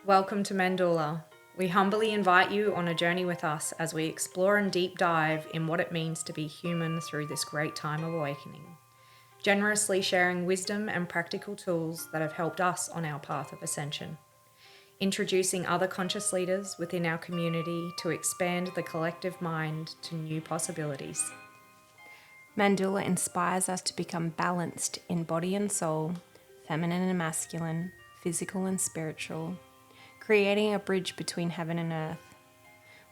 Welcome to Mandorla. We humbly invite you on a journey with us as we explore and deep dive in what it means to be human through this great time of awakening, generously sharing wisdom and practical tools that have helped us on our path of ascension, introducing other conscious leaders within our community to expand the collective mind to new possibilities. Mandorla inspires us to become balanced in body and soul, feminine and masculine, physical and spiritual, creating a bridge between heaven and earth.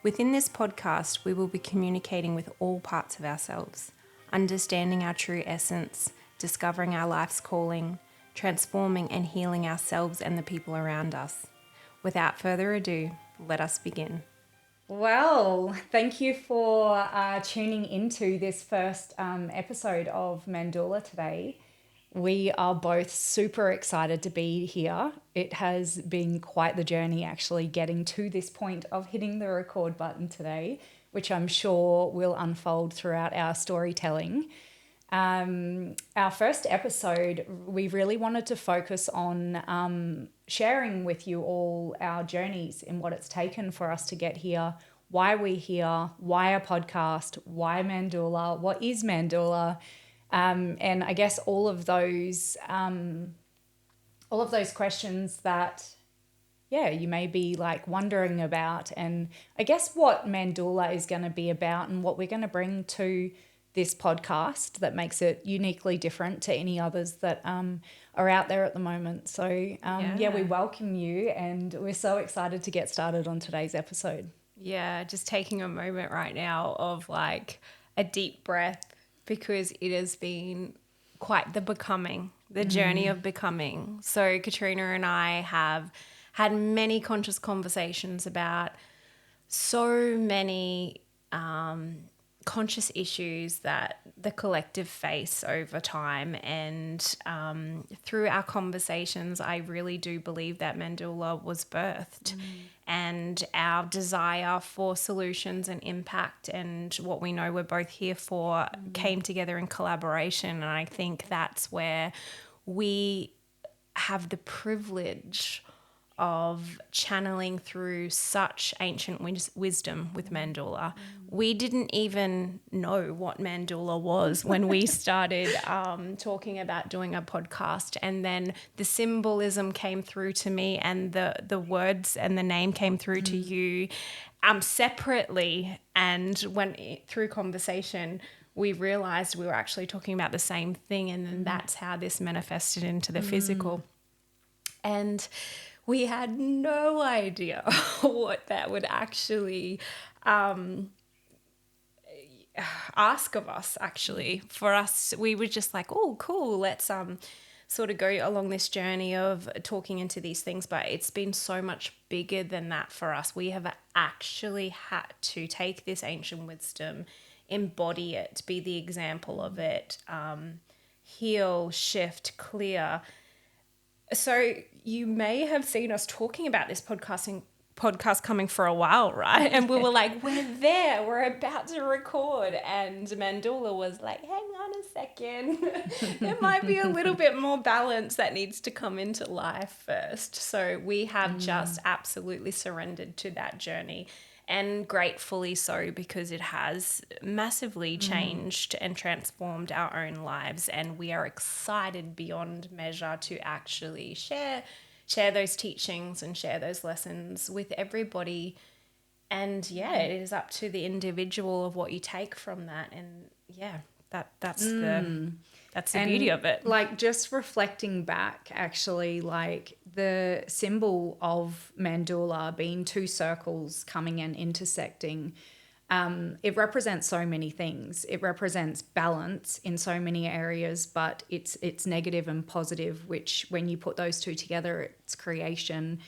Within this podcast, we will be communicating with all parts of ourselves, understanding our true essence, discovering our life's calling, transforming and healing ourselves and the people around us. Without further ado, let us begin. Well, thank you for tuning into this first episode of Mandorla today. We are both super excited to be here. It has been quite the journey actually getting to this point of hitting the record button today, which I'm sure will unfold throughout our storytelling. Our first episode, we really wanted to focus on sharing with you all our journeys in what it's taken for us to get here, why we're here, why a podcast, why Mandorla, what is Mandorla, and I guess all of those questions that, you may be like wondering about, and I guess what Mandorla is going to be about and what we're going to bring to this podcast that makes it uniquely different to any others that are out there at the moment. So we welcome you, and we're so excited to get started on today's episode. Yeah, just taking a moment right now of like a deep breath, because it has been quite the becoming, the journey of becoming. So Katrina and I have had many conscious conversations about so many conscious issues that the collective face over time, and through our conversations I really do believe that Mandorla was birthed, and our desire for solutions and impact and what we know we're both here for came together in collaboration. And I think that's where we have the privilege of channeling through such ancient wisdom with Mandorla. We didn't even know what Mandorla was when we started talking about doing a podcast, and then the symbolism came through to me, and the words and the name came through to you separately. And through conversation, we realized we were actually talking about the same thing, and then that's how this manifested into the physical. And we had no idea what that would actually ask of us, actually. For us, we were just like, oh, cool, let's sort of go along this journey of talking into these things. But it's been so much bigger than that for us. We have actually had to take this ancient wisdom, embody it, be the example of it, heal, shift, clear. So you may have seen us talking about this podcast coming for a while, right? And we were like, we're there, we're about to record. And Mandorla was like, hang on a second. There might be a little bit more balance that needs to come into life first. So we have just absolutely surrendered to that journey. And gratefully so, because it has massively changed and transformed our own lives. And we are excited beyond measure to actually share those teachings and share those lessons with everybody. And it is up to the individual of what you take from that. And that's the beauty of it. Like, just reflecting back, actually, like the symbol of Mandorla being two circles coming and intersecting, it represents so many things. It represents balance in so many areas, but it's negative and positive, which when you put those two together, it's creation,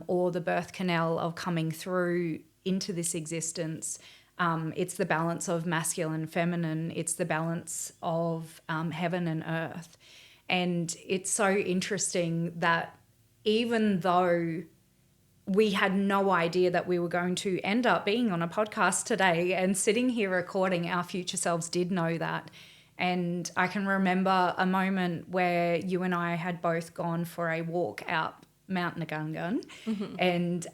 or the birth canal of coming through into this existence. It's the balance of masculine, feminine. It's the balance of heaven and earth. And it's so interesting that even though we had no idea that we were going to end up being on a podcast today and sitting here recording, our future selves did know that. And I can remember a moment where you and I had both gone for a walk out Mount Nagungun, and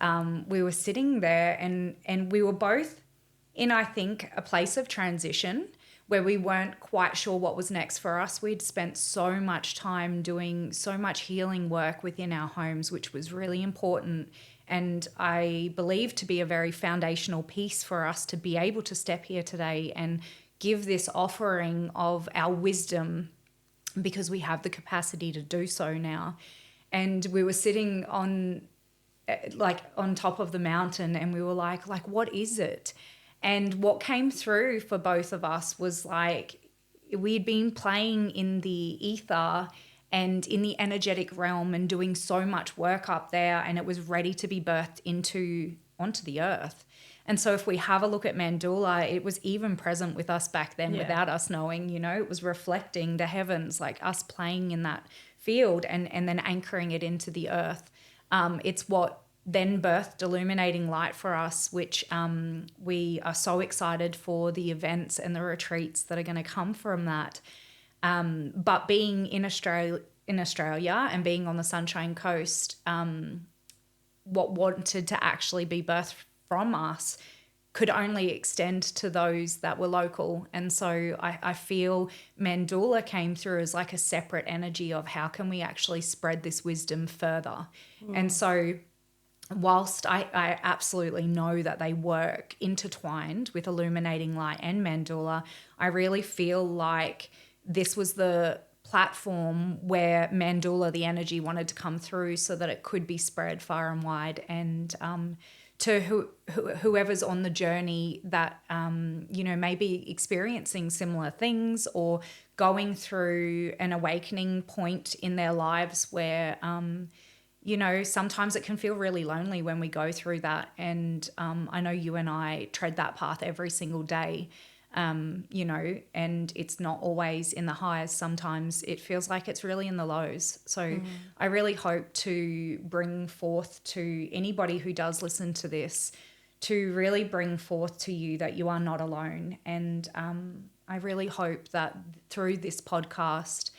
we were sitting there, and we were both in, I think, a place of transition where we weren't quite sure what was next for us. We'd spent so much time doing so much healing work within our homes, which was really important, and I believe to be a very foundational piece for us to be able to step here today and give this offering of our wisdom, because we have the capacity to do so now. And we were sitting on top of the mountain, and we were like, what is it? And what came through for both of us was like, we'd been playing in the ether and in the energetic realm and doing so much work up there, and it was ready to be birthed onto the earth. And so if we have a look at Mandorla, it was even present with us back then without us knowing, it was reflecting the heavens, like us playing in that field and then anchoring it into the earth. It's what then birthed Illuminating Light for us, which we are so excited for the events and the retreats that are going to come from that. But being in Australia and being on the Sunshine Coast, what wanted to actually be birthed from us could only extend to those that were local. And so I feel Mandorla came through as like a separate energy of how can we actually spread this wisdom further. And so whilst I absolutely know that they work intertwined with Illuminating Light and Mandorla, I really feel like this was the platform where Mandorla, the energy, wanted to come through so that it could be spread far and wide. And to whoever's on the journey that, may be experiencing similar things or going through an awakening point in their lives where, sometimes it can feel really lonely when we go through that. And I know you and I tread that path every single day, and it's not always in the highs. Sometimes it feels like it's really in the lows. So I really hope to bring forth to anybody who does listen to this, to really bring forth to you that you are not alone. And I really hope that through this podcast,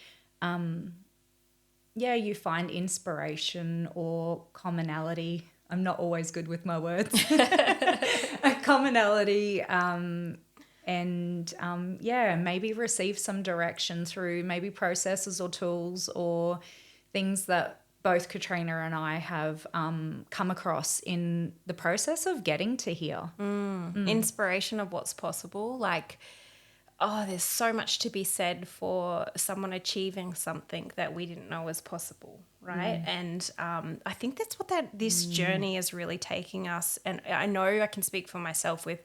you find inspiration or commonality. I'm not always good with my words. A commonality, and maybe receive some direction through maybe processes or tools or things that both Katrina and I have come across in the process of getting to here. Inspiration of what's possible. There's so much to be said for someone achieving something that we didn't know was possible, right? And I think that's what this journey is really taking us. And I know I can speak for myself with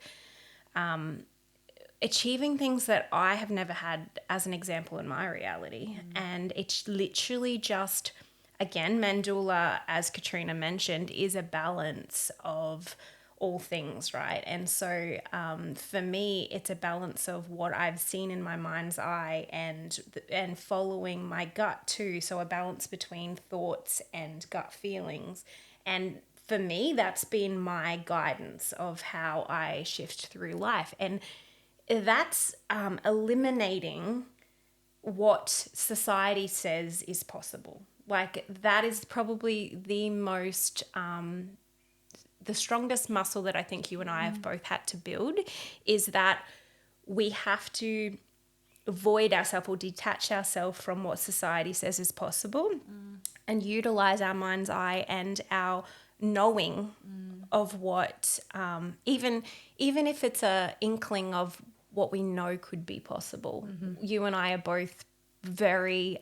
achieving things that I have never had as an example in my reality. And it's literally just, again, Mandorla, as Katrina mentioned, is a balance of all things, right? And so for me, it's a balance of what I've seen in my mind's eye and following my gut too. So a balance between thoughts and gut feelings. And for me, that's been my guidance of how I shift through life. And that's eliminating what society says is possible. That is probably the most the strongest muscle that I think you and I have both had to build, is that we have to void ourselves or detach ourselves from what society says is possible and utilize our mind's eye and our knowing of what, even if it's a inkling of what we know could be possible. You and I are both very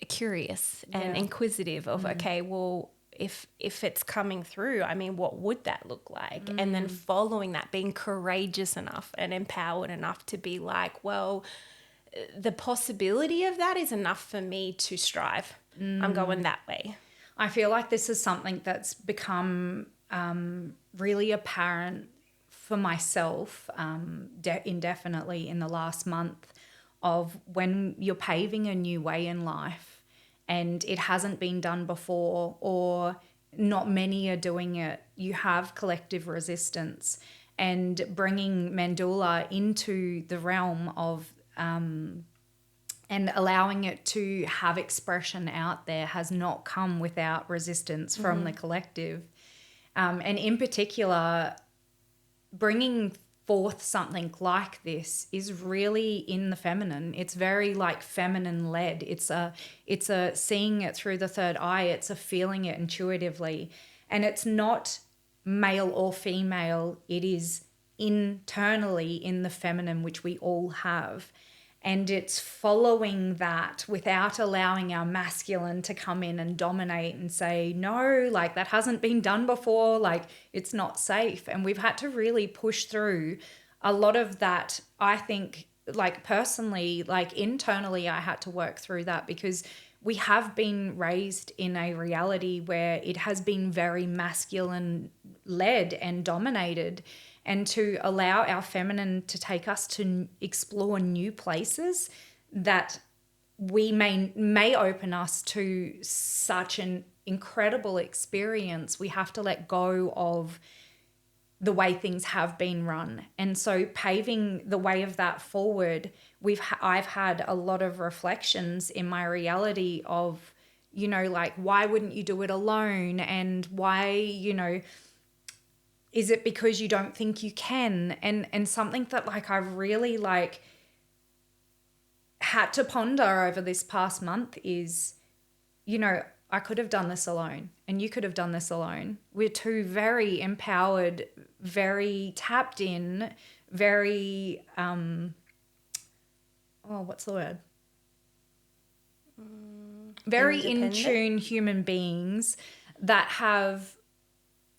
curious and inquisitive of, okay, well, if it's coming through, I mean, what would that look like? And then following that, being courageous enough and empowered enough to be like, well, the possibility of that is enough for me to strive. I'm going that way. I feel like this is something that's become really apparent for myself indefinitely in the last month, of when you're paving a new way in life and it hasn't been done before, or not many are doing it, you have collective resistance. And bringing Mandorla into the realm of and allowing it to have expression out there has not come without resistance from the collective. And in particular, bringing forth something like this is really in the feminine. It's very like feminine led. It's a seeing it through the third eye. It's a feeling it intuitively. And it's not male or female. It is internally in the feminine, which we all have. And it's following that without allowing our masculine to come in and dominate and say, no, like that hasn't been done before, like it's not safe. And we've had to really push through a lot of that. I think, like personally, like internally, I had to work through that because we have been raised in a reality where it has been very masculine led and dominated. And to allow our feminine to take us to explore new places that we may open us to such an incredible experience, we have to let go of the way things have been run. And so paving the way of that forward, I've had a lot of reflections in my reality of, you know, like, why wouldn't you do it alone? And why, you know, is it because you don't think you can? And something that like I've really like had to ponder over this past month is, you know, I could have done this alone and you could have done this alone. We're two very empowered, very tapped in, very, what's the word? Very in tune human beings that have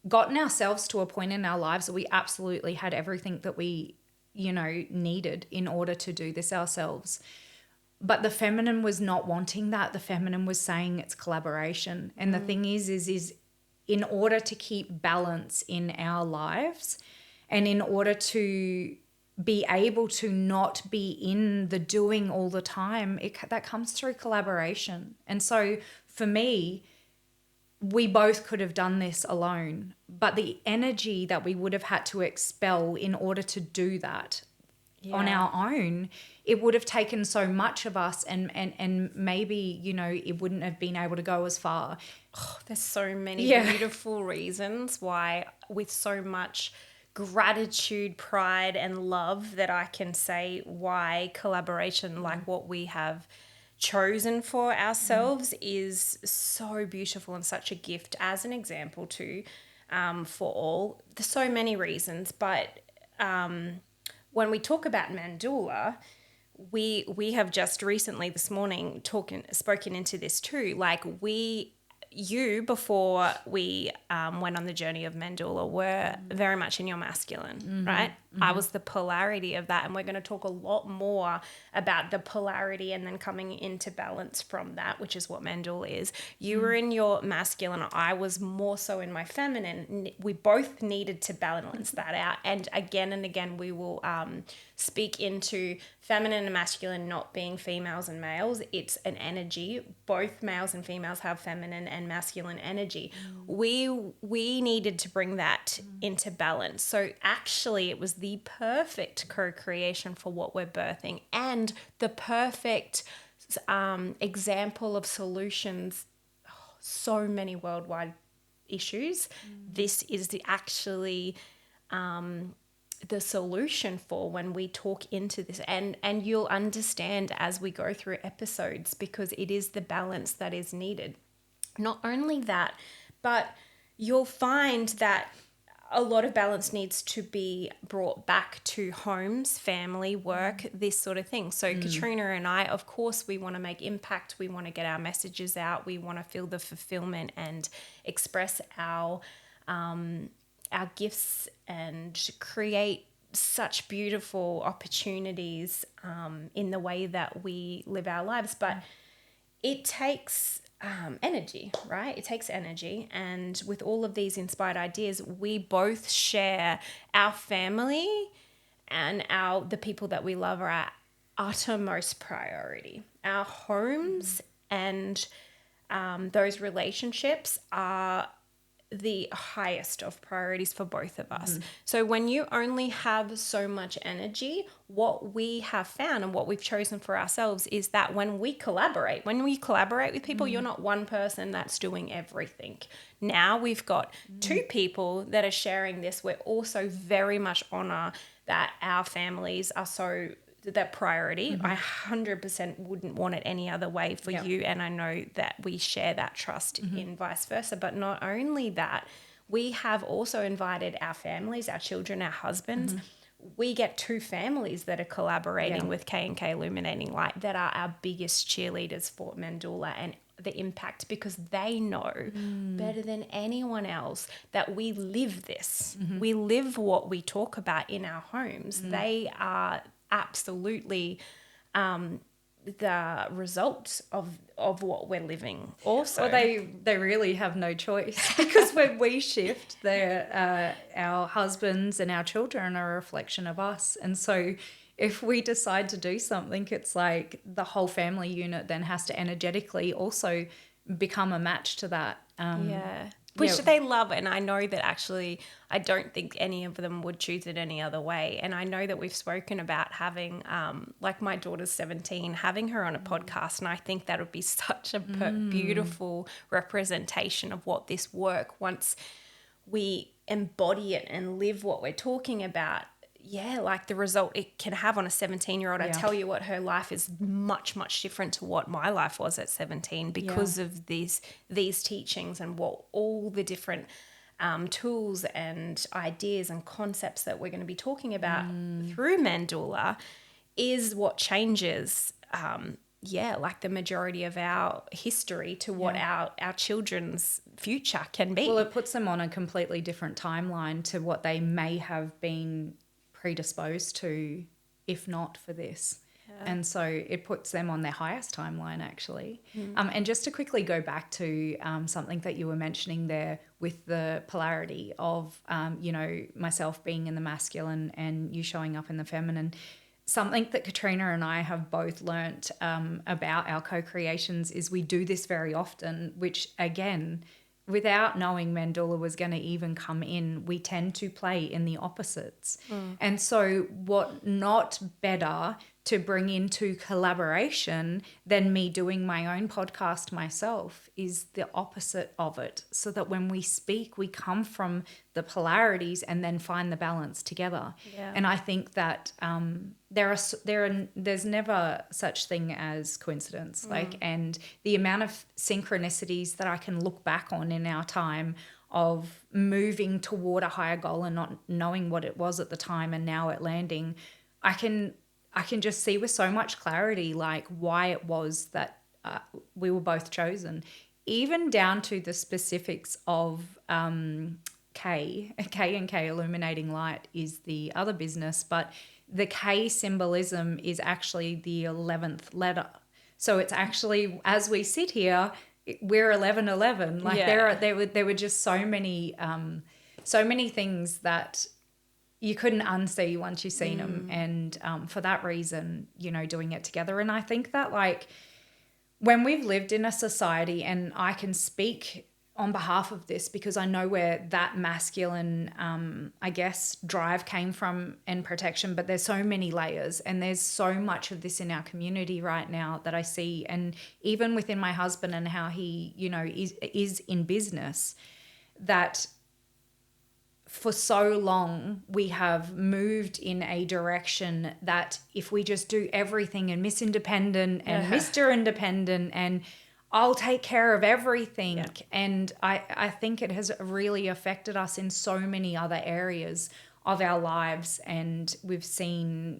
gotten ourselves to a point in our lives that we absolutely had everything that we, you know, needed in order to do this ourselves. But the feminine was not wanting that. The feminine was saying it's collaboration. And the thing is in order to keep balance in our lives and in order to be able to not be in the doing all the time, that comes through collaboration. And so for me, we both could have done this alone, but the energy that we would have had to expel in order to do that on our own, it would have taken so much of us and maybe, you know, it wouldn't have been able to go as far. Oh, there's so many beautiful reasons why, with so much gratitude, pride and love, that I can say why collaboration like what we have chosen for ourselves is so beautiful and such a gift as an example too, for all. There's so many reasons, but when we talk about Mandorla, we have just recently this morning spoken into this too. Like you before we went on the journey of Mandorla were very much in your masculine, right? I was the polarity of that, and we're going to talk a lot more about the polarity and then coming into balance from that, which is what Mandorla is. You were in your masculine, I was more so in my feminine. We both needed to balance that out, and again we will speak into feminine and masculine not being females and males. It's an energy. Both males and females have feminine and masculine energy. We needed to bring that into balance. So actually it was the perfect co-creation for what we're birthing and the perfect example of solutions. So many worldwide issues. This is actually the solution for when we talk into this, and you'll understand as we go through episodes, because it is the balance that is needed. Not only that, but you'll find that a lot of balance needs to be brought back to homes, family, work, this sort of thing. So Katrina and I, of course, we want to make impact. We want to get our messages out. We want to feel the fulfillment and express our gifts and create such beautiful opportunities in the way that we live our lives. But it takes energy, right? It takes energy. And with all of these inspired ideas, we both share our family and the people that we love are our uttermost priority. Our homes and those relationships are the highest of priorities for both of us. So when you only have so much energy, what we have found and what we've chosen for ourselves is that when we collaborate with people, you're not one person that's doing everything. Now we've got two people that are sharing this. We're also very much honor that our families are so that priority. I 100% wouldn't want it any other way for you. And I know that we share that trust in vice versa. But not only that, we have also invited our families, our children, our husbands. We get two families that are collaborating with K&K Illuminating Light that are our biggest cheerleaders for Mandorla and the impact, because they know better than anyone else that we live this. We live what we talk about in our homes. They are absolutely the results of what we're living also. Well, they really have no choice, because when we shift, our husbands and our children are a reflection of us. And so if we decide to do something, it's like the whole family unit then has to energetically also become a match to that. Which they love. And I know that actually I don't think any of them would choose it any other way. And I know that we've spoken about having, like my daughter's 17, having her on a podcast. And I think that would be such a beautiful representation of what this work, once we embody it and live what we're talking about, like the result it can have on a 17-year-old. I tell you what, her life is much, much different to what my life was at 17 because of these teachings and what all the different tools and ideas and concepts that we're going to be talking about through Mandorla is what changes like the majority of our history to what our children's future can be. Well, it puts them on a completely different timeline to what they may have been predisposed to if not for this. And so it puts them on their highest timeline, actually. And just to quickly go back to something that you were mentioning there with the polarity of, myself being in the masculine and you showing up in the feminine, something that Katrina and I have both learnt about our co-creations is we do this very often, which, again, without knowing Mandorla was going to even come in, we tend to play in the opposites. And so what not better to bring into collaboration than me doing my own podcast myself is the opposite of it, so that when we speak, we come from the polarities and then find the balance together. And I think that there's never such thing as coincidence, and the amount of synchronicities that I can look back on in our time of moving toward a higher goal and not knowing what it was at the time and now it landing, I can just see with so much clarity like why it was that we were both chosen, even down to the specifics of K&K Illuminating Light is the other business, but the K symbolism is actually the 11th letter. So it's actually, as we sit here, we're 1111. Like there were just so many things that you couldn't unsee once you've seen them. And for that reason, doing it together. And I think that like when we've lived in a society, and I can speak on behalf of this because I know where that masculine, drive came from and protection, but there's so many layers and there's so much of this in our community right now that I see. And even within my husband and how he, is in business, that for so long we have moved in a direction that if we just do everything and Miss Independent and Mr. Independent and I'll take care of everything. Yeah. And I think it has really affected us in so many other areas of our lives. And we've seen,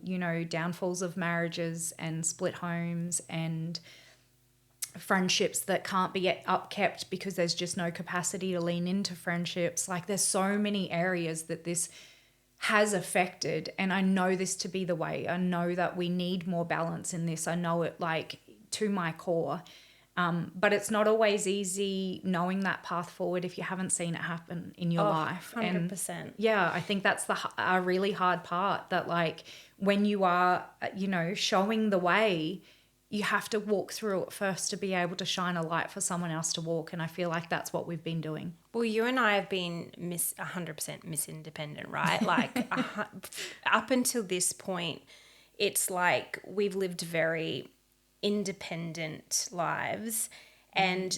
downfalls of marriages and split homes and friendships that can't be upkept because there's just no capacity to lean into friendships. Like there's so many areas that this has affected. And I know this to be the way. I know that we need more balance in this. I know it like to my core. But it's not always easy knowing that path forward if you haven't seen it happen in your life. 100%. And I think that's a really hard part, that like when you are, showing the way, you have to walk through it first to be able to shine a light for someone else to walk. And I feel like that's what we've been doing. Well, you and I have been 100% Miss Independent, right? Like up until this point, it's like we've lived very independent lives. And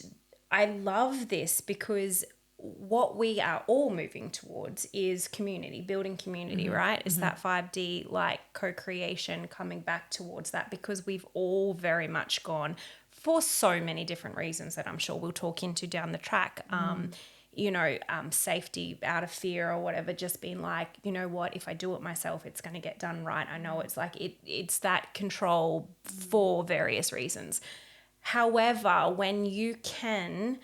I love this because what we are all moving towards is community, building community, right? It's that 5D like co-creation, coming back towards that, because we've all very much gone for so many different reasons that I'm sure we'll talk into down the track. Safety out of fear or whatever, just being like, you know what, if I do it myself, it's going to get done right. I know it's like it's that control for various reasons. However, when you can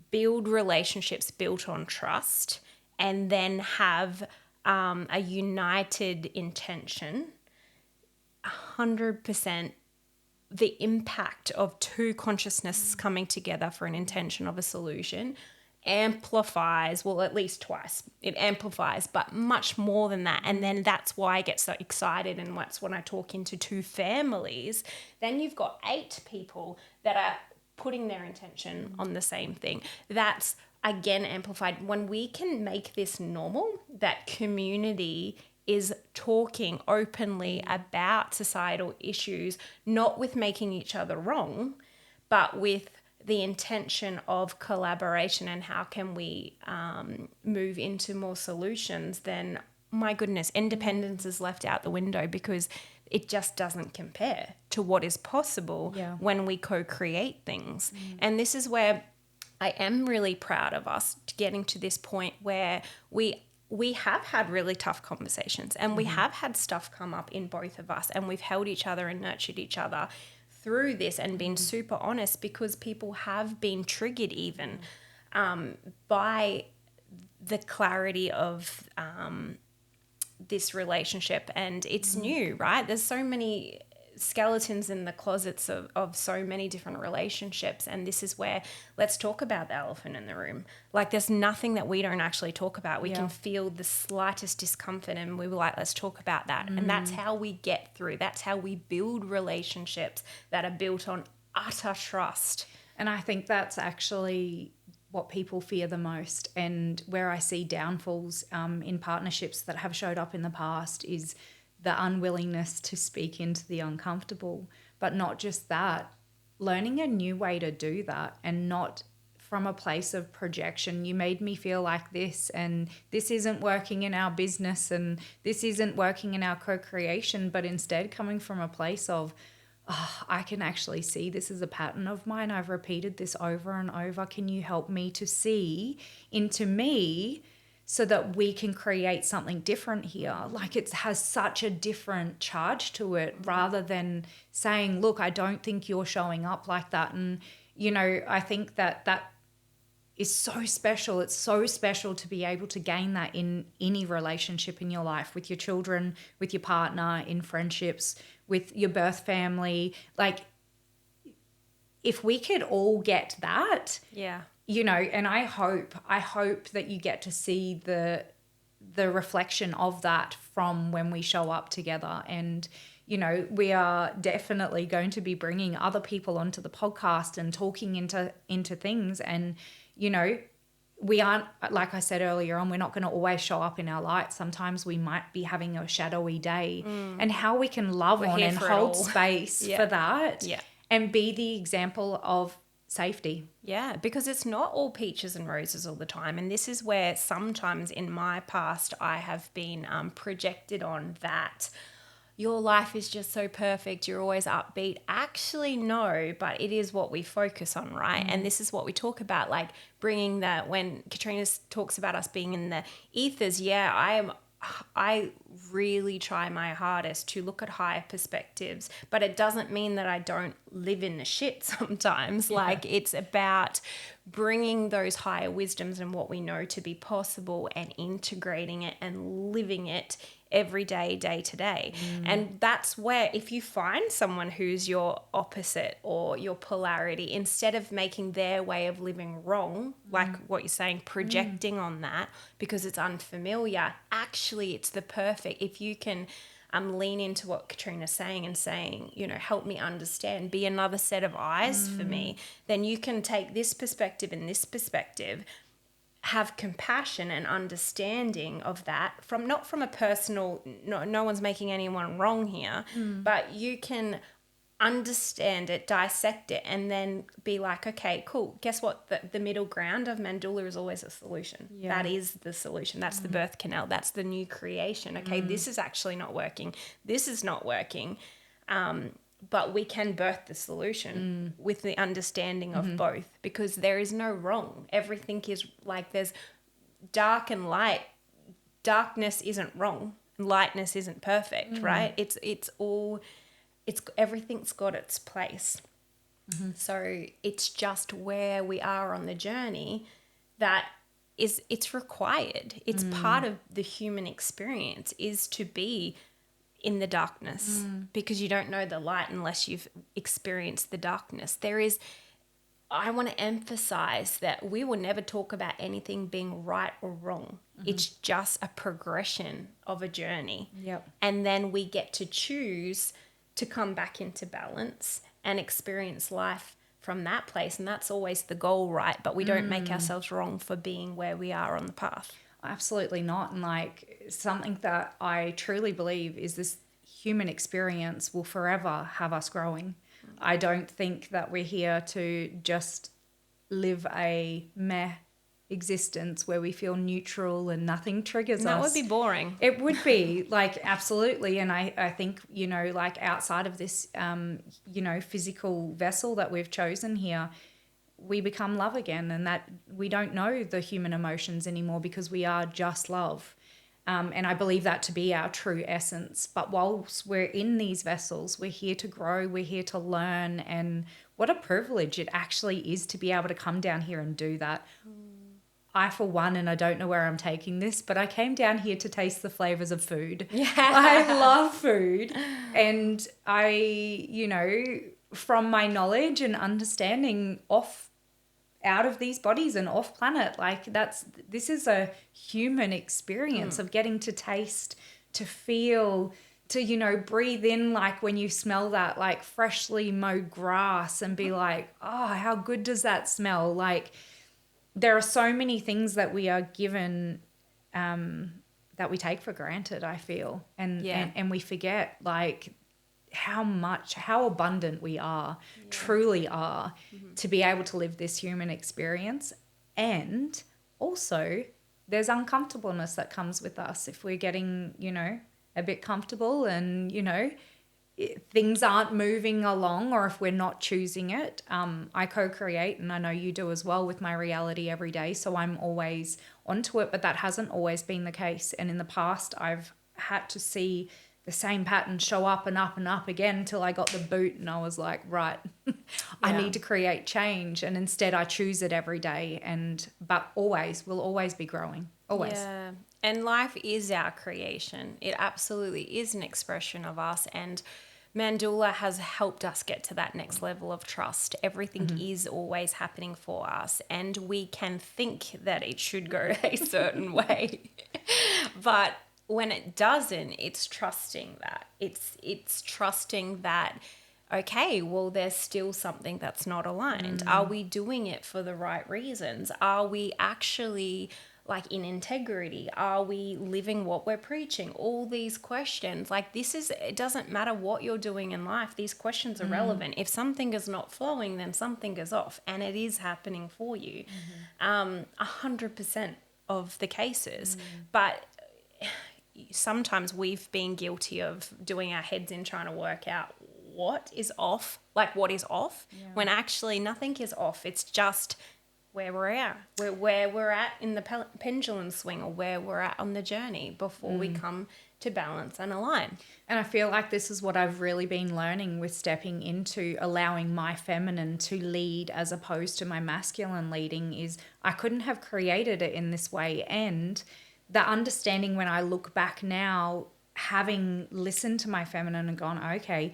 build relationships built on trust and then have a united intention, 100% the impact of two consciousnesses coming together for an intention of a solution amplifies, well, at least twice. It amplifies, but much more than that. And then that's why I get so excited. And that's when I talk into two families, then you've got 8 people that are putting their intention on the same thing. That's, again, amplified. When we can make this normal, that community is talking openly about societal issues, not with making each other wrong, but with the intention of collaboration and how can we move into more solutions, then my goodness, independence is left out the window because it just doesn't compare to what is possible when we co-create things. And this is where I am really proud of us getting to this point where we have had really tough conversations and we have had stuff come up in both of us, and we've held each other and nurtured each other through this and been super honest, because people have been triggered even by the clarity of this relationship. And it's new, right? There's so many skeletons in the closets of so many different relationships, and this is where let's talk about the elephant in the room. Like, there's nothing that we don't actually talk about. We can feel the slightest discomfort and we were like, let's talk about that. And that's how we get through. That's how we build relationships that are built on utter trust. And I think that's actually what people fear the most, and where I see downfalls in partnerships that have showed up in the past is the unwillingness to speak into the uncomfortable. But not just that, learning a new way to do that, and not from a place of projection. You made me feel like this, and this isn't working in our business, and this isn't working in our co-creation, but instead coming from a place of, oh, I can actually see this is a pattern of mine. I've repeated this over and over. Can you help me to see into me so that we can create something different here? Like, it has such a different charge to it, rather than saying, look, I don't think you're showing up like that. And, I think that is so special. It's so special to be able to gain that in any relationship in your life, with your children, with your partner, in friendships, with your birth family. Like, if we could all get that, and I hope that you get to see the reflection of that from when we show up together. And, we are definitely going to be bringing other people onto the podcast and talking into things. And, we aren't, like I said earlier on, we're not going to always show up in our light. Sometimes we might be having a shadowy day, and how we can love on and hold space for that and be the example of safety. Yeah, because it's not all peaches and roses all the time. And this is where sometimes in my past I have been projected on that your life is just so perfect, you're always upbeat. Actually, no, but it is what we focus on, right? And this is what we talk about, like bringing that, when Katrina talks about us being in the ethers, I really try my hardest to look at higher perspectives, but it doesn't mean that I don't live in the shit sometimes. Like, it's about bringing those higher wisdoms and what we know to be possible and integrating it and living it every day, day to day. And that's where, if you find someone who's your opposite or your polarity, instead of making their way of living wrong, like what you're saying, projecting on that because it's unfamiliar, actually it's the perfect. If you can lean into what Katrina's saying and saying, you know, help me understand, be another set of eyes for me, then you can take this perspective and this perspective, have compassion and understanding of that from not from a personal, no one's making anyone wrong here, but you can understand it, dissect it, and then be like, okay, cool, guess what, the middle ground of Mandorla is always a solution. That is the solution. That's the birth canal. That's the new creation. Okay, this is actually not working, this is not working, but we can birth the solution with the understanding of both, because there is no wrong. Everything is like, there's dark and light. Darkness isn't wrong, lightness isn't perfect, right? It's all, everything's got its place. So it's just where we are on the journey that it's required. It's part of the human experience, is to be in the darkness, because you don't know the light unless you've experienced the darkness. I want to emphasize that we will never talk about anything being right or wrong. It's just a progression of a journey. And then we get to choose to come back into balance and experience life from that place. And that's always the goal, right? But we don't make ourselves wrong for being where we are on the path. Absolutely not. And like, something that I truly believe is this human experience will forever have us growing. I don't think that we're here to just live a meh existence where we feel neutral and nothing triggers us. That would be boring. It would be, like, absolutely. And I think, you know, like, outside of this, you know, physical vessel that we've chosen here, we become love again, and that we don't know the human emotions anymore because we are just love. And I believe that to be our true essence. But whilst we're in these vessels, we're here to grow, we're here to learn. And what a privilege it actually is to be able to come down here and do that. I, for one, and I don't know where I'm taking this, but I came down here to taste the flavors of food. Yeah. I love food. And I, you know, from my knowledge and understanding out of these bodies and off planet, like, this is a human experience of getting to taste, to feel, to, you know, breathe in, like when you smell that like freshly mowed grass and be like, oh, how good does that smell? Like, there are so many things that we are given that we take for granted, I feel, and we forget, like, how abundant we are, truly are, to be able to live this human experience. And also there's uncomfortableness that comes with us if we're getting, you know, a bit comfortable and, you know, things aren't moving along, or if we're not choosing it. I co-create, and I know you do as well, with my reality every day. So I'm always onto it, but that hasn't always been the case. And in the past, I've had to see the same pattern show up and up and up again until I got the boot, and I was like, right, I need to create change. And instead I choose it every day. But we'll always be growing. Always. Yeah. And life is our creation. It absolutely is an expression of us. And Mandorla has helped us get to that next level of trust. Everything is always happening for us, and we can think that it should go a certain way. But when it doesn't, it's trusting that. It's trusting that, okay, well, there's still something that's not aligned. Are we doing it for the right reasons? Are we actually, like, in integrity? Are we living what we're preaching? All these questions, like, it doesn't matter what you're doing in life. These questions are relevant. If something is not flowing, then something is off, and it is happening for you. 100% of the cases. But sometimes we've been guilty of doing our heads in, trying to work out what is off, when actually nothing is off. It's just where we're at, where we're at in the pendulum swing, or where we're at on the journey before we come to balance and align. And I feel like this is what I've really been learning with stepping into allowing my feminine to lead as opposed to my masculine leading, is I couldn't have created it in this way. And the understanding, when I look back now, having listened to my feminine and gone, okay,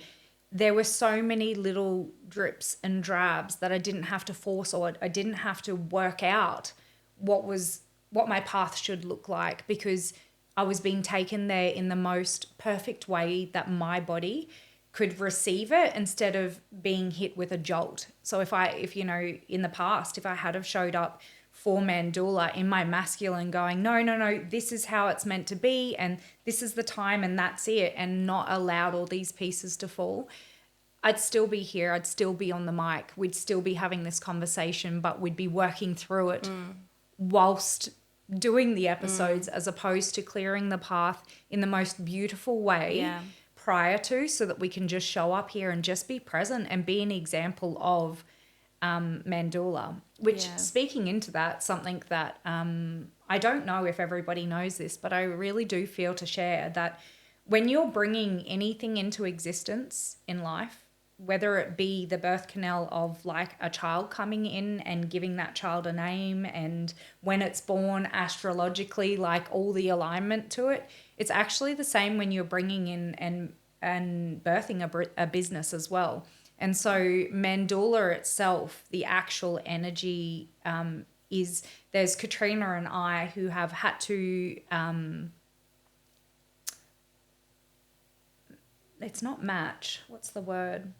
there were so many little drips and drabs that I didn't have to force, or I didn't have to work out what my path should look like, because I was being taken there in the most perfect way that my body could receive it, instead of being hit with a jolt. So if you know, in the past, if I had have showed up for Mandorla in my masculine going, no, this is how it's meant to be, and this is the time, and that's it, and not allowed all these pieces to fall, I'd still be here. I'd still be on the mic. We'd still be having this conversation, but we'd be working through it whilst doing the episodes, as opposed to clearing the path in the most beautiful way prior to, so that we can just show up here and just be present and be an example of Mandorla. Which, speaking into that, something that I don't know if everybody knows this, but I really do feel to share that when you're bringing anything into existence in life, whether it be the birth canal of like a child coming in and giving that child a name, and when it's born astrologically, like all the alignment to it, it's actually the same when you're bringing in and birthing a business as well. And so Mandorla itself, the actual energy is, there's Katrina and I who have had to, it's not match, what's the word?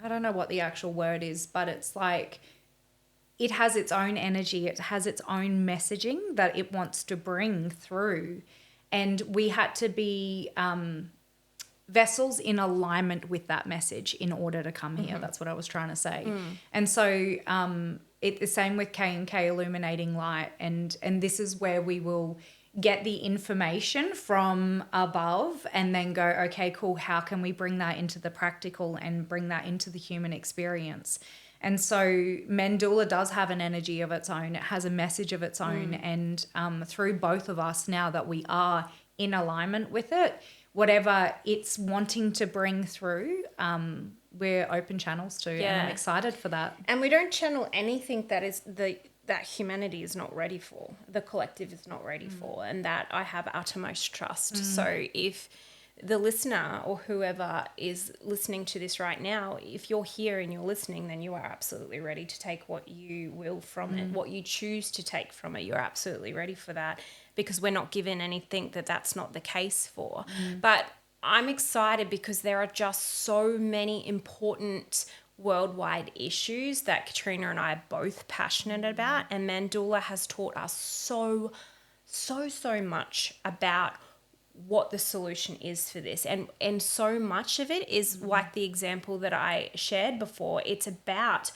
I don't know what the actual word is, but it's like, it has its own energy. It has its own messaging that it wants to bring through. And we had to be vessels in alignment with that message in order to come here. That's what I was trying to say. And so it's the same with K&K Illuminating Light. And this is where we will get the information from above and then go, okay, cool, how can we bring that into the practical and bring that into the human experience? And so Mandorla does have an energy of its own. It has a message of its own. And through both of us, now that we are in alignment with it, whatever it's wanting to bring through, we're open channels to. And I'm excited for that. And we don't channel anything that is that humanity is not ready for, the collective is not ready for, and that I have uttermost trust. So if the listener or whoever is listening to this right now, if you're here and you're listening, then you are absolutely ready to take what you will from it, what you choose to take from it. You're absolutely ready for that, because we're not given anything that's not the case for. But I'm excited because there are just so many important worldwide issues that Katrina and I are both passionate about, and Mandorla has taught us so much about what the solution is for this, and so much of it is like the example that I shared before. It's about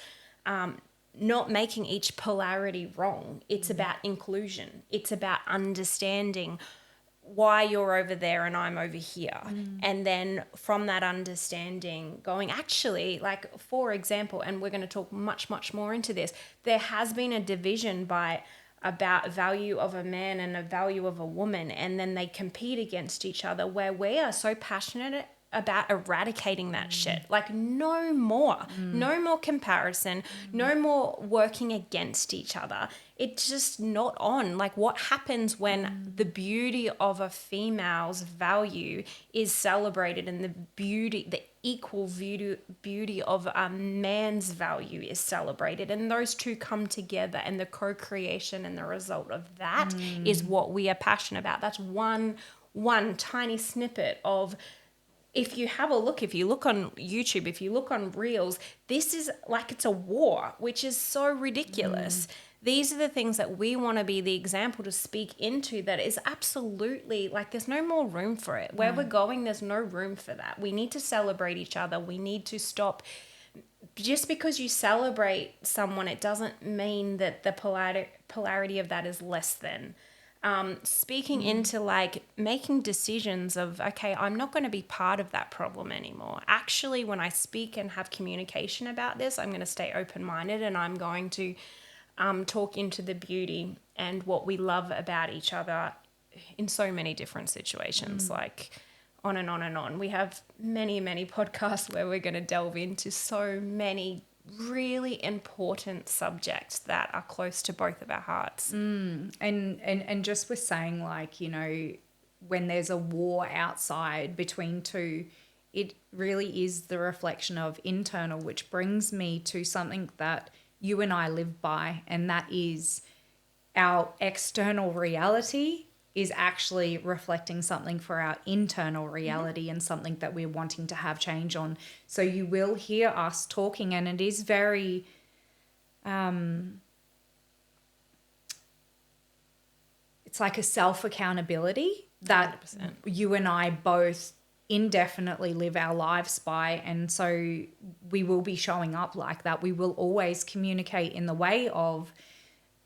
not making each polarity wrong. It's about inclusion. It's about understanding why you're over there and I'm over here. And then from that understanding going, actually, like, for example, and we're going to talk much more into this, there has been a division about value of a man and a value of a woman, and then they compete against each other, where we are so passionate about eradicating that shit. Like, no more comparison, no more working against each other. It's just not on. Like, what happens when the beauty of a female's value is celebrated, and the equal beauty of a man's value is celebrated, and those two come together, and the co-creation and the result of that is what we are passionate about. That's one tiny snippet of, if you look on YouTube, if you look on Reels, this is like, it's a war, which is so ridiculous. These are the things that we want to be the example to speak into, that is absolutely, like, there's no more room for it. Where we're going, there's no room for that. We need to celebrate each other. We need to stop. Just because you celebrate someone, it doesn't mean that the polarity of that is less than. Speaking into, like, making decisions of, okay, I'm not going to be part of that problem anymore. Actually, when I speak and have communication about this, I'm going to stay open-minded, and I'm going to talk into the beauty and what we love about each other in so many different situations, like on and on and on. We have many podcasts where we're going to delve into so many really important subjects that are close to both of our hearts. And just with saying, like, you know, when there's a war outside between two, it really is the reflection of internal, which brings me to something that you and I live by, and that is our external reality is actually reflecting something for our internal reality and something that we're wanting to have change on. So you will hear us talking, and it is very it's like a self-accountability that 100%. you and I both indefinitely live our lives by. And so we will be showing up like that. We will always communicate in the way of,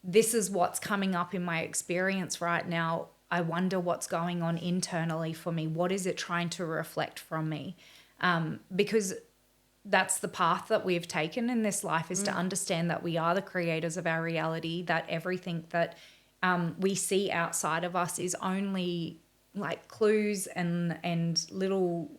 this is what's coming up in my experience right now. I wonder what's going on internally for me. What is it trying to reflect from me? Because that's the path that we've taken in this life, is to understand that we are the creators of our reality, that everything that we see outside of us is only like clues and little,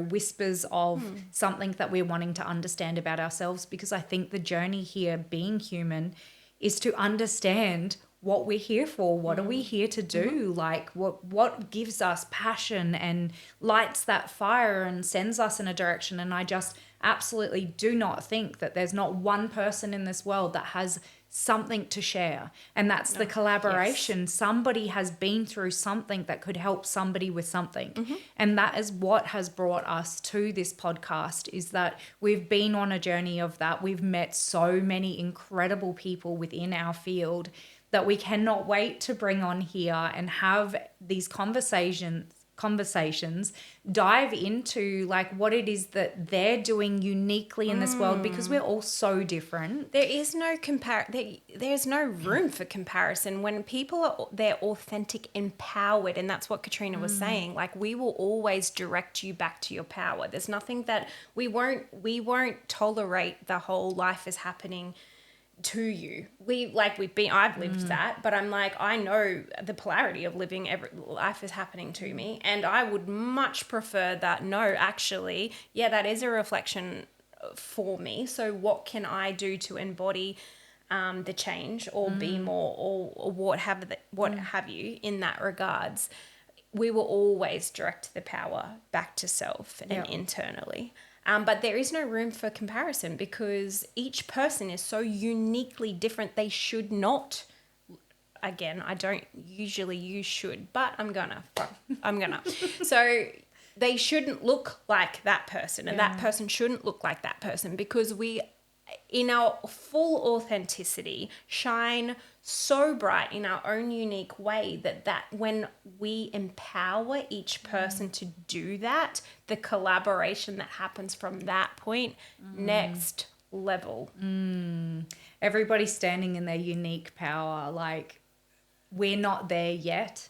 whispers of something that we're wanting to understand about ourselves. Because I think the journey here, being human, is to understand what we're here for. What are we here to do? Like what gives us passion and lights that fire and sends us in a direction. And I just absolutely do not think that there's not one person in this world that has something to share. And that's the collaboration. Yes. Somebody has been through something that could help somebody with something. And that is what has brought us to this podcast, is that we've been on a journey of that. We've met so many incredible people within our field that we cannot wait to bring on here and have these conversations, dive into like what it is that they're doing uniquely in this world, because we're all so different. There is no there's no room for comparison when people are they're authentic, empowered, and that's what Katrina was saying. Like, we will always direct you back to your power. There's nothing that we won't tolerate the whole life is happening to you. I've lived that, but I'm like, I know the polarity of living, every life is happening to me, and I would much prefer that. No, actually, yeah, that is a reflection for me. So what can I do to embody the change, or be more, or what have you in that regards? We will always direct the power back to self and internally. But there is no room for comparison, because each person is so uniquely different. They should not. Again, I don't usually use should, but I'm gonna. So they shouldn't look like that person, and that person shouldn't look like that person, because we, in our full authenticity, shine so bright in our own unique way that when we empower each person to do that, the collaboration that happens from that point, next level. Everybody's standing in their unique power. Like, we're not there yet,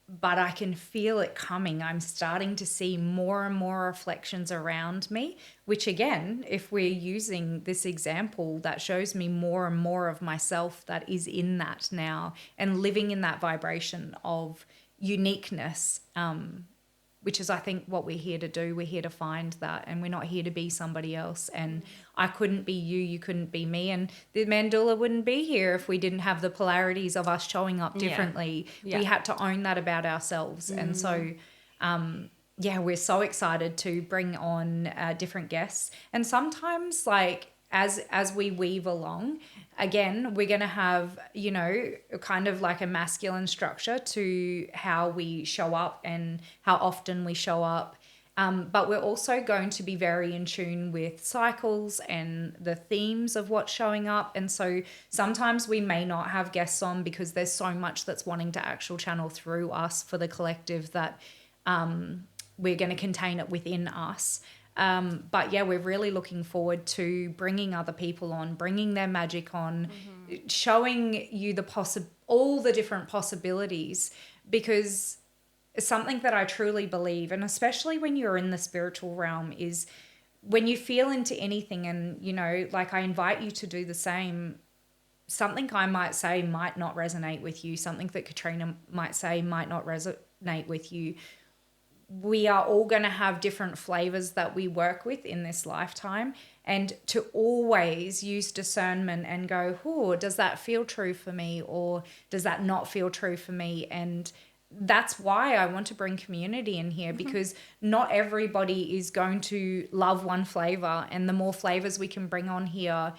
but I can feel it coming. I'm starting to see more and more reflections around me, which again, if we're using this example, that shows me more and more of myself that is in that now, and living in that vibration of uniqueness, which is, I think, what we're here to do. We're here to find that, and we're not here to be somebody else. And I couldn't be you, you couldn't be me, and the Mandorla wouldn't be here if we didn't have the polarities of us showing up differently. We had to own that about ourselves. And so we're so excited to bring on different guests. And sometimes, like, as we weave along, again, we're going to have, kind of like a masculine structure to how we show up and how often we show up. But we're also going to be very in tune with cycles and the themes of what's showing up. And so sometimes we may not have guests on because there's so much that's wanting to actual channel through us for the collective that we're going to contain it within us. But yeah, we're really looking forward to bringing other people on, bringing their magic on, showing you all the different possibilities, because something that I truly believe, and especially when you're in the spiritual realm, is when you feel into anything, and, like, I invite you to do the same. Something I might say might not resonate with you. Something that Katrina might say might not resonate with you. We are all going to have different flavors that we work with in this lifetime, and to always use discernment and go, oh, does that feel true for me, or does that not feel true for me? And that's why I want to bring community in here, because not everybody is going to love one flavor, and the more flavors we can bring on here,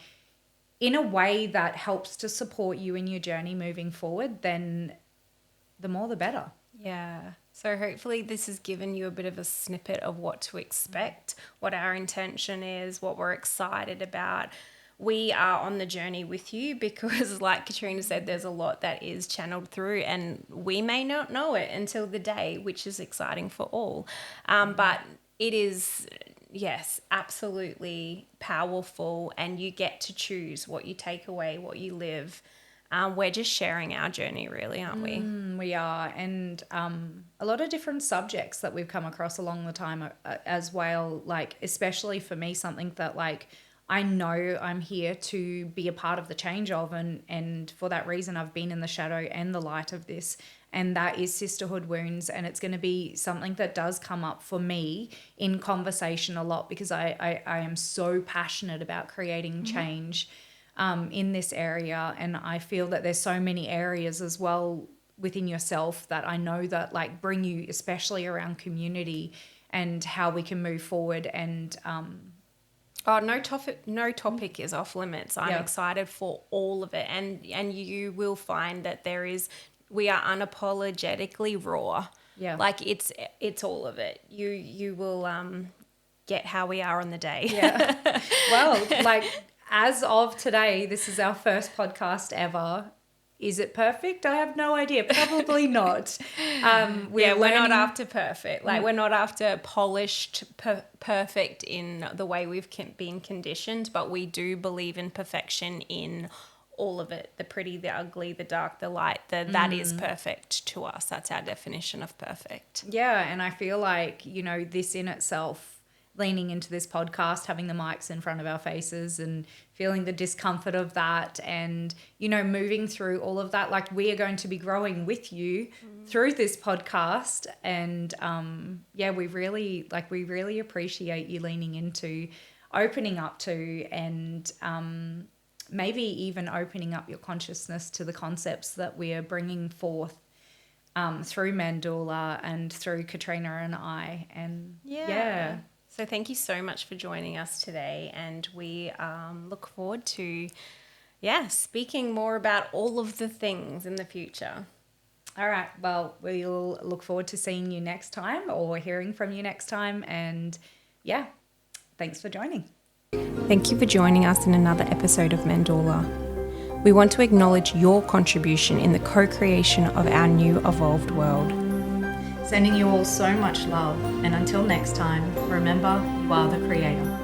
in a way that helps to support you in your journey moving forward, then the more the better. Yeah. So hopefully this has given you a bit of a snippet of what to expect, what our intention is, what we're excited about. We are on the journey with you because, like Katrina said, there's a lot that is channeled through and we may not know it until the day, which is exciting for all. But it is, yes, absolutely powerful, and you get to choose what you take away, what you live. We're just sharing our journey, really, aren't we? We are. And a lot of different subjects that we've come across along the time as well, like especially for me, something that like I know I'm here to be a part of the change of, and for that reason I've been in the shadow and the light of this, and that is sisterhood wounds. And it's going to be something that does come up for me in conversation a lot, because I am so passionate about creating change in this area. And I feel that there's so many areas as well within yourself that I know that like bring you, especially around community and how we can move forward. And no topic is off limits. I'm excited for all of it, and you will find that we are unapologetically raw. Yeah, like it's all of it. You will get how we are on the day. Yeah. Well, like as of today, this is our first podcast ever. Is it perfect? I have no idea. Probably not. We're not after perfect. Like we're not after polished, perfect in the way we've been conditioned, but we do believe in perfection in all of it. The pretty, the ugly, the dark, the light, that is perfect to us. That's our definition of perfect. Yeah. And I feel like, this in itself, leaning into this podcast, having the mics in front of our faces and feeling the discomfort of that, and, moving through all of that, like we are going to be growing with you through this podcast. And we really appreciate you leaning into, opening up to, and maybe even opening up your consciousness to the concepts that we are bringing forth through Mandorla and through Katrina and I. And So thank you so much for joining us today, and we look forward to, speaking more about all of the things in the future. All right. Well, we'll look forward to seeing you next time, or hearing from you next time. And thanks for joining. Thank you for joining us in another episode of Mandorla. We want to acknowledge your contribution in the co-creation of our new evolved world. Sending you all so much love, and until next time, remember, you are the creator.